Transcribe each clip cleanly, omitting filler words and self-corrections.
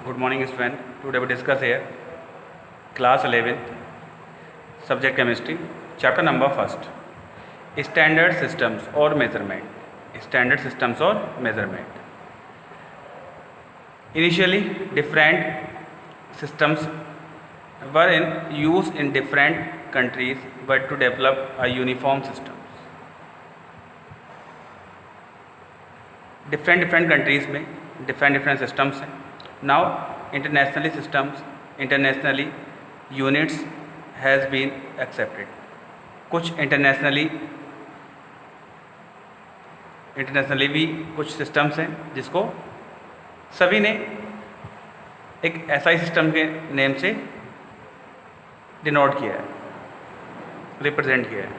Good morning student. Today we discuss here class 11th subject chemistry chapter number 1st standard systems or measurement. Standard systems or measurement. Initially different systems were in use in different countries but to develop a uniform system. different countries में different systems हैं. Now internationally units has been accepted. कुछ internationally भी कुछ systems हैं जिसको सभी ने एक SI सिस्टम के नेम से डिनोट किया है, रिप्रेजेंट किया है.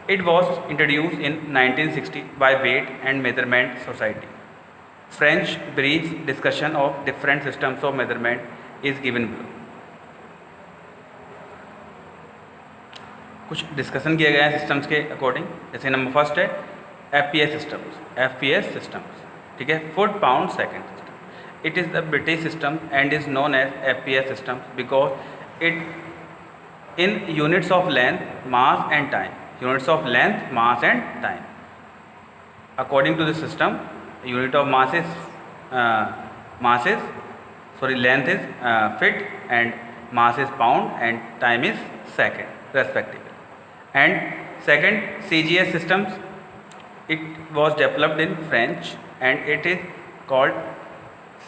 It was introduced in 1960 by Weight and Measurement Society. French brief discussion of different systems of measurement is given below. कुछ डिस्कशन किया गया है सिस्टम्स के अकॉर्डिंग. जैसे नंबर फर्स्ट है FPS systems. ठीक है, foot pound second system. It is the British system and is known as FPS system because it in units of length, mass and time. Units of length, mass and time. According to the system, unit of length is feet and mass is pound and time is second respectively. And second, CGS systems, it was developed in French and it is called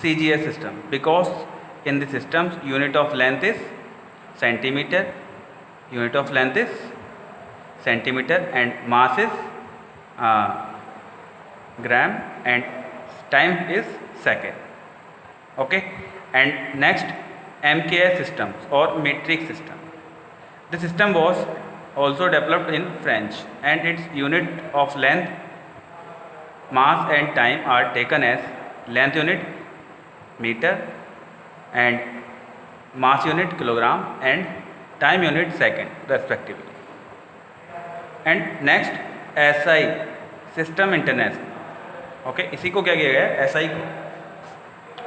CGS system because in the systems unit of length is centimeter, and mass is gram and time is second. Okay, and next MKS systems or metric system. The system was also developed in French and its unit of length, mass and time are taken as length unit meter and mass unit kilogram and time unit second respectively. And next SI system international. Okay, इसी को क्या किया गया है, SI को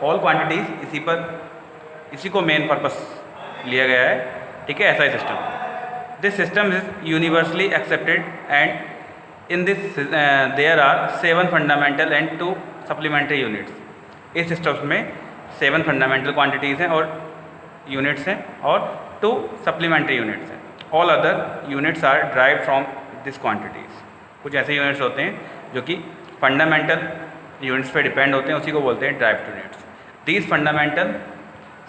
all quantities इसी को main purpose लिया गया है. ठीक है, SI system. This system is universally accepted and in this there are 7 fundamental and 2 supplementary units. इस सिस्टम में 7 फंडामेंटल क्वांटिटीज़ हैं और यूनिट्स हैं और 2 सप्लीमेंट्री यूनिट्स हैं. All other units are derived from this quantities. कुछ ऐसे यूनिट्स होते हैं जो कि फंडामेंटल यूनिट्स पे डिपेंड होते हैं, उसी को बोलते हैं derived units. These fundamental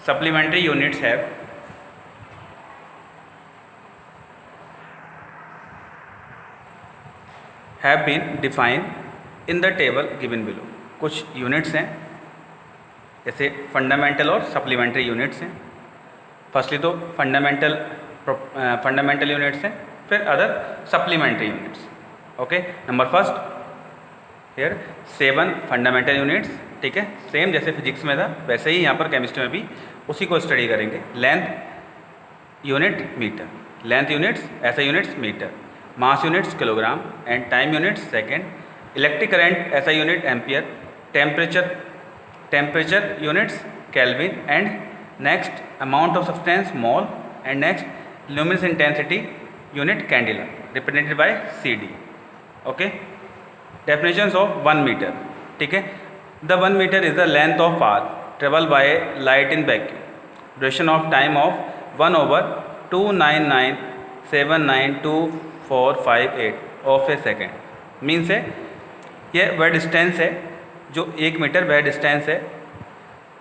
supplementary units have been defined in the table given below. कुछ यूनिट्स हैं जैसे फंडामेंटल और सप्लीमेंट्री यूनिट्स हैं. फर्स्टली तो फंडामेंटल यूनिट्स हैं, फिर other supplementary units. Okay, number first here 7 fundamental units. ठीक है, सेम जैसे फिजिक्स में था वैसे ही यहाँ पर केमिस्ट्री में भी उसी को स्टडी करेंगे. Length unit metre, length units SI units metre, mass units kilogram and time units second, electric current SI unit ampere, temperature units kelvin and next amount of substance mole and next luminous intensity unit candela represented by CD. Okay, definitions of 1 meter. ठीक है, the 1 meter is the length of path traveled by light in vacuum. Duration of time of 1/299792458 of a second. Means है ये वह distance है जो 1 metre वह distance है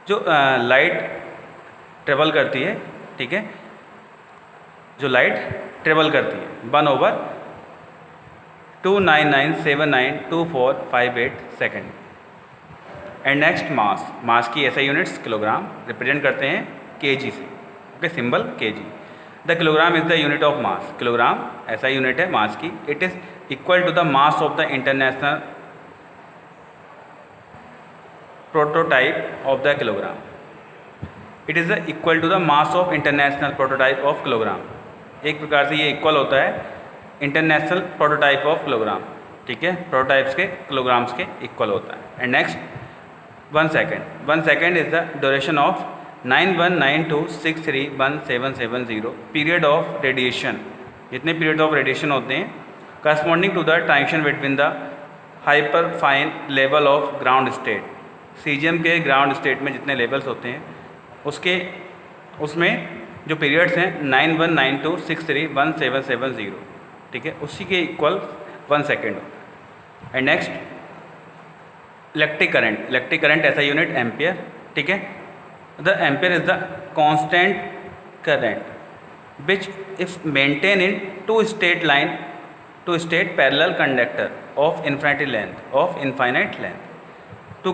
जो लाइट ट्रेवल करती है. ठीक है, जो लाइट ट्रेवल करती है 1/299792458 सेकेंड. एंड नेक्स्ट मास की SI यूनिट्स किलोग्राम रिप्रेजेंट करते हैं kg से. Okay, symbol kg. The kilogram is the unit of mass. Kilogram SI unit है मास की. It is equal to the mass of the international prototype of the kilogram. It is equal to the mass of international prototype of kilogram. एक प्रकार से ये equal होता है international prototype of kilogram. ठीक है, प्रोटोटाइप्स के किलोग्राम्स के इक्वल होता है. And next 1 second 1 second is the duration of 9192631770 period of radiation, जितने पीरियड ऑफ रेडिएशन होते हैं corresponding to the transition between the hyperfine level of ground state. Caesium के ग्राउंड स्टेट में जितने levels होते हैं उसमें जो पीरियड्स हैं 9192631770, ठीक है, उसी के इक्वल 1 सेकेंड होता है। एंड नेक्स्ट इलेक्ट्रिक करंट ऐसा यूनिट एम्पियर, ठीक है। The ampere is the constant current which if maintain in two state parallel conductor of infinite length. Two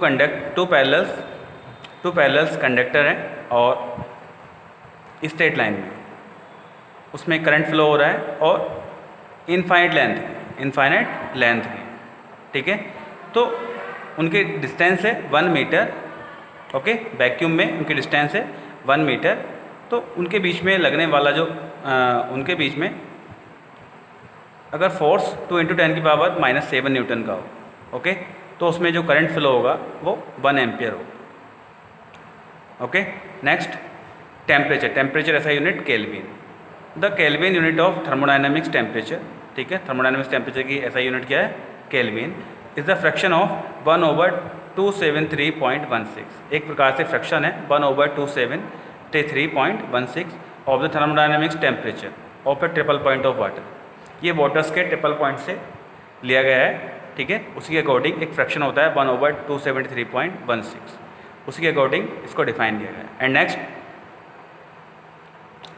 parallels conductor हैं और स्ट्रेट लाइन में उसमें करंट फ्लो हो रहा है और इनफाइनाइट लेंथ की, ठीक है। तो उनके डिस्टेंस है 1 मीटर, ओके। वैक्यूम में उनकी डिस्टेंस है 1 मीटर। तो उनके बीच में लगने वाला जो उनके बीच में अगर फोर्स 2 × 10⁻⁻7 न्यूटन का हो, ओके, तो उसमें जो करंट फ्लो होगा वो 1 एम्पियर होगा, ओके। नेक्स्ट टेम्परेचर ऐसा unit kelvin. The kelvin unit of thermodynamics temperature, ठीक है। थर्मोडायनेमिक्स टेम्परेचर की ऐसा यूनिट क्या है? Kelvin is the fraction of 1/273.16। एक प्रकार से फ्रैक्शन है 1/273.16 of the thermodynamics temperature of A triple point of water. ये वाटर्स के ट्रिपल पॉइंट से लिया गया है, ठीक है। उसी के अकॉर्डिंग एक फ्रैक्शन होता है 1/273.16, उसी के अकॉर्डिंग इसको डिफाइन किया गया है। And next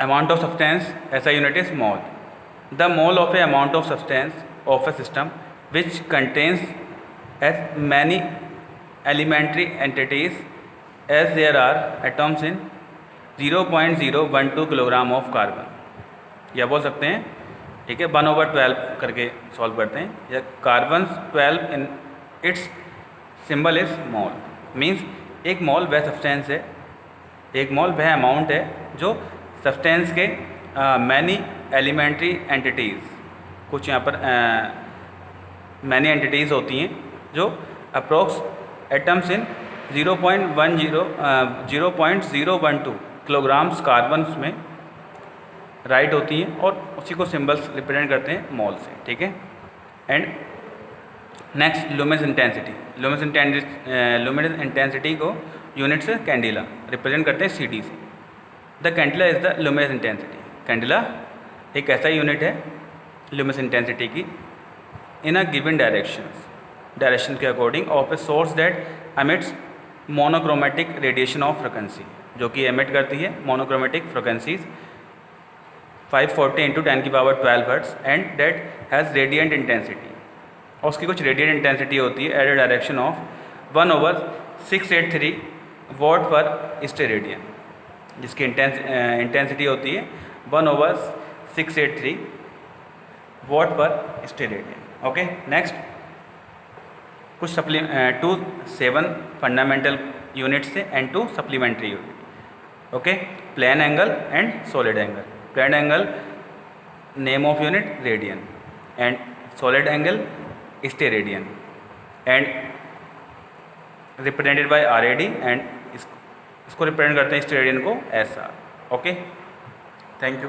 amount of substance SI unit is mole. The mole of a amount of substance of a system which contains as many elementary entities as there are atoms in 0.012 kilogram of carbon. या बोल सकते हैं, ठीक है, 1/12 करके solve करते हैं। या carbon 12 in its symbol is mole. Means एक मोल वह सब्सटेंस है, एक मोल वह अमाउंट है जो सब्सटेंस के मैनी एलिमेंट्री एंटिटीज़, कुछ यहाँ पर मैनी एंटिटीज़ होती हैं जो approx atoms in 0.012 kilograms carbons में राइट होती हैं और उसी को सिंबल्स रिप्रेजेंट करते हैं मोल से, ठीक है। एंड नेक्स्ट लुमिनस इंटेंसिटी को यूनिट से कैंडिला रिप्रेजेंट करते हैं CD से। The candela is the luminous intensity. Candela एक ऐसा यूनिट है लुमिनस इंटेंसिटी की इन अ गिवन डायरेक्शन के according of a source that emits monochromatic radiation of frequency, जो कि एमिट करती है monochromatic frequencies 540 × 10⁻12 hertz and that has radiant intensity. और उसकी कुछ रेडिएंट इंटेंसिटी होती है eight A direction of 1/683 what पर स्टेरेडियन, जिसकी इंटेंसिटी होती है 1/683 वॉट पर स्टेरेडियन, ओके। नेक्स्ट कुछ 7 फंडामेंटल यूनिट्स से and 2 supplementary unit, okay. Plane angle and solid angle. Plane angle name of unit radian and solid angle steradian and represented by RAD and इसको represent करते हैं steradian को SR, okay. Thank you.